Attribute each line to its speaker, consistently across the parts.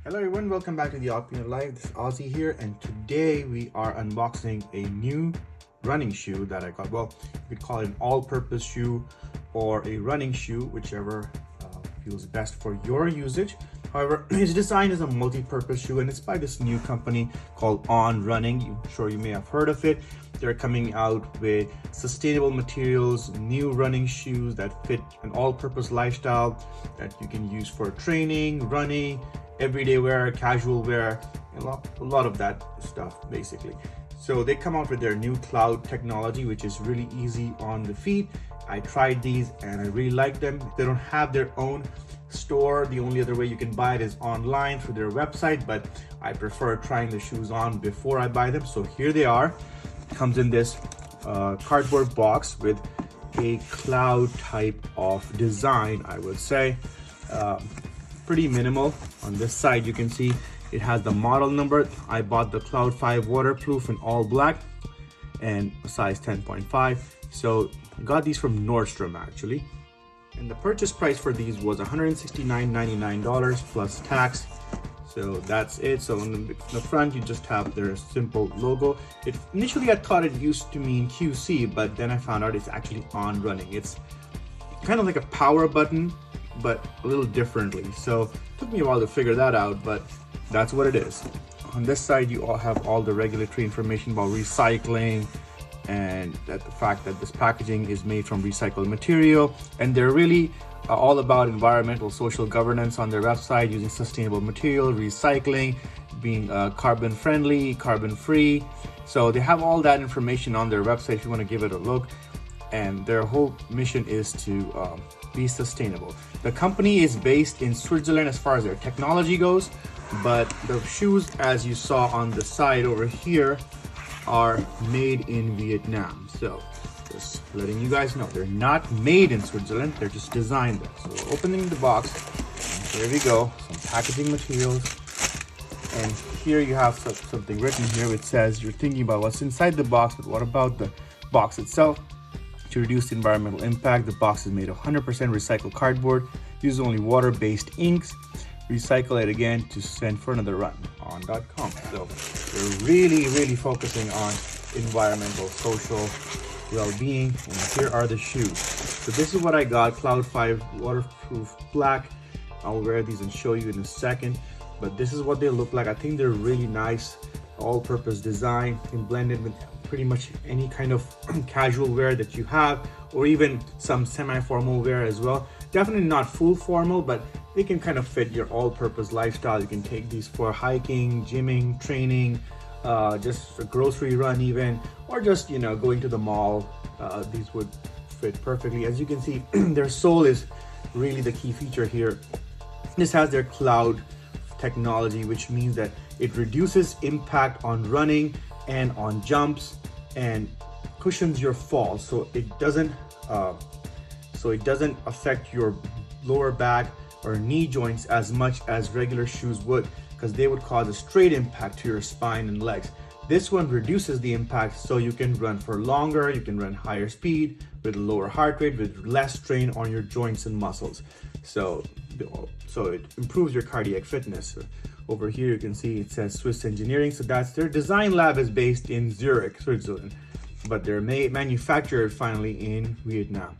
Speaker 1: Hello everyone, welcome back to the Opinion Live. This is Ozzy here, and today we are unboxing a new running shoe that I got. Well, you could call it an all-purpose shoe or a running shoe, whichever feels best for your usage. However, it's designed as a multi-purpose shoe, and it's by this new company called On Running. I'm sure you may have heard of it. They're coming out with sustainable materials, new running shoes that fit an all-purpose lifestyle that you can use for training, running, everyday wear, casual wear, a lot of that stuff basically. So they come out with their new Cloud technology, which is really easy on the feet. I tried these and I really like them. They don't have their own store. The only other way you can buy it is online through their website, but I prefer trying the shoes on before I buy them. So here they are. It comes in this cardboard box with a Cloud type of design, I would say. Pretty minimal. On this side you can see it has the model number. I bought the Cloud 5 waterproof in all black and size 10.5. So I got these from Nordstrom actually, and the purchase price for these was $169.99 plus tax. So that's it. So on the front you just have their simple logo. Initially I thought it used to mean QC, but then I found out it's actually On Running. It's kind of like a power button, but a little differently. So it took me a while to figure that out, but that's what it is. On this side you all have all the regulatory information about recycling, and that the fact that this packaging is made from recycled material, and they're really all about environmental social governance on their website, using sustainable material, recycling, being carbon friendly, carbon free. So they have all that information on their website if you want to give it a look, and their whole mission is to be sustainable. The company is based in Switzerland as far as their technology goes, but the shoes, as you saw on the side over here, are made in Vietnam. So just letting you guys know, they're not made in Switzerland, they're just designed there. So opening the box, there we go, some packaging materials, and here you have something written here which says you're thinking about what's inside the box, but what about the box itself? To reduce the environmental impact, the box is made of 100% recycled cardboard, uses only water-based inks, recycle it again to send for another run on.com. So they're really focusing on environmental, social well-being, and here are the shoes. So this is what I got, Cloud 5 waterproof black. I'll wear these and show you in a second, but this is what they look like. I think they're really nice, all-purpose design, can blend it with pretty much any kind of casual wear that you have, or even some semi-formal wear as well. Definitely not full formal, but they can kind of fit your all-purpose lifestyle. You can take these for hiking, gymming, training, just a grocery run even, or just, you know, going to the mall. These would fit perfectly. As you can see, their sole is really the key feature here. This has their Cloud technology, which means that it reduces impact on running and on jumps and cushions your fall, so it doesn't affect your lower back or knee joints as much as regular shoes would, because they would cause a straight impact to your spine and legs. This one reduces the impact, so you can run for longer, you can run higher speed with lower heart rate, with less strain on your joints and muscles. So it improves your cardiac fitness. Over here you can see it says Swiss Engineering, so that's their design lab is based in Zurich, Switzerland, but they're manufactured finally in Vietnam.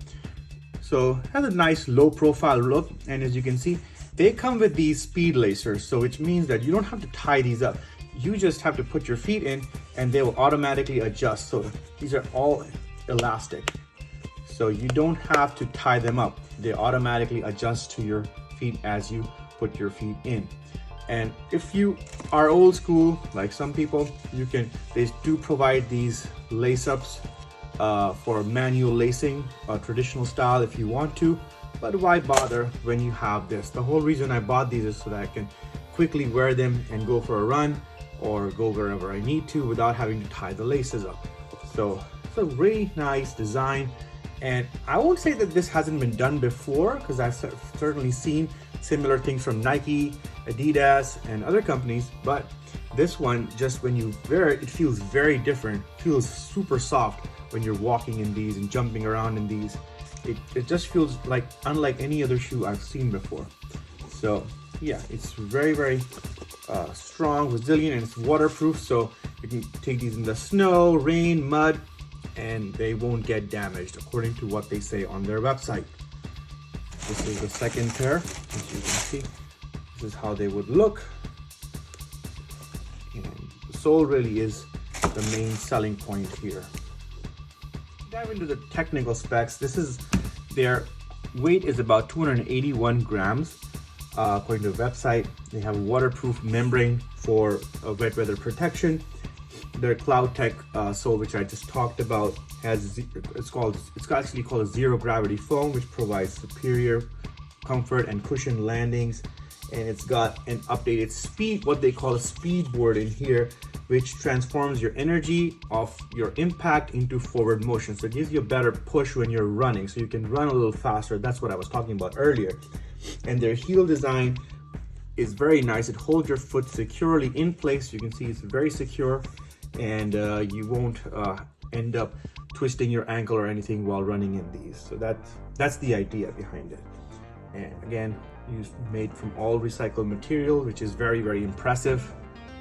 Speaker 1: So it has a nice low profile look, and as you can see, they come with these speed lacers, so which means that you don't have to tie these up. You just have to put your feet in and they will automatically adjust. So these are all elastic, so you don't have to tie them up. They automatically adjust to your feet as you put your feet in. And if you are old school, like some people, they do provide these lace ups for manual lacing, traditional style if you want to, but why bother when you have this? The whole reason I bought these is so that I can quickly wear them and go for a run or go wherever I need to without having to tie the laces up. So it's a really nice design, and I won't say that this hasn't been done before, because I've certainly seen similar things from Nike, Adidas, and other companies, but this one, just when you wear it, it feels very different. It feels super soft when you're walking in these and jumping around in these. It just feels like unlike any other shoe I've seen before. So yeah, it's very strong, resilient, and it's waterproof, so you can take these in the snow, rain, mud, and they won't get damaged according to what they say on their website. This is the second pair. As you can see, this is how they would look. And the sole really is the main selling point here. Dive into the technical specs. Their weight is about 281 grams. According to the website, they have a waterproof membrane for wet weather protection. Their CloudTec sole, which I just talked about, it's actually called a zero gravity foam, which provides superior comfort and cushioned landings. And it's got an updated what they call a Speedboard in here, which transforms your energy of your impact into forward motion. So it gives you a better push when you're running, so you can run a little faster. That's what I was talking about earlier. And their heel design is very nice. It holds your foot securely in place. You can see it's very secure, and you won't end up twisting your ankle or anything while running in these. So that's the idea behind it. And again, made from all recycled material, which is very, very impressive.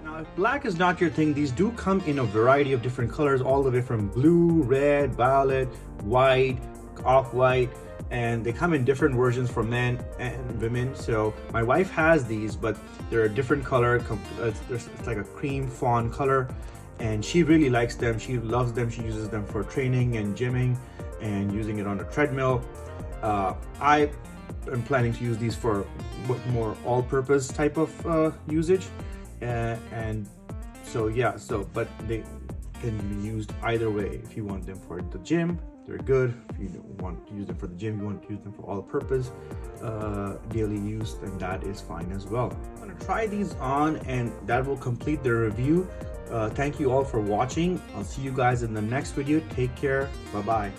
Speaker 1: Now, if black is not your thing, these do come in a variety of different colors, all the way from blue, red, violet, white, off-white, and they come in different versions for men and women. So my wife has these, but they're a different color. It's like a cream fawn color, and she really likes them. She loves them. She uses them for training and gymming and using it on a treadmill. I am planning to use these for more all-purpose type of usage, and so yeah. But they can be used either way. If you want them for the gym, they're good. If you don't want to use them for the gym, you want to use them for all-purpose daily use, then that is fine as well. I'm gonna try these on, and that will complete the review. Thank you all for watching. I'll see you guys in the next video. Take care. Bye-bye.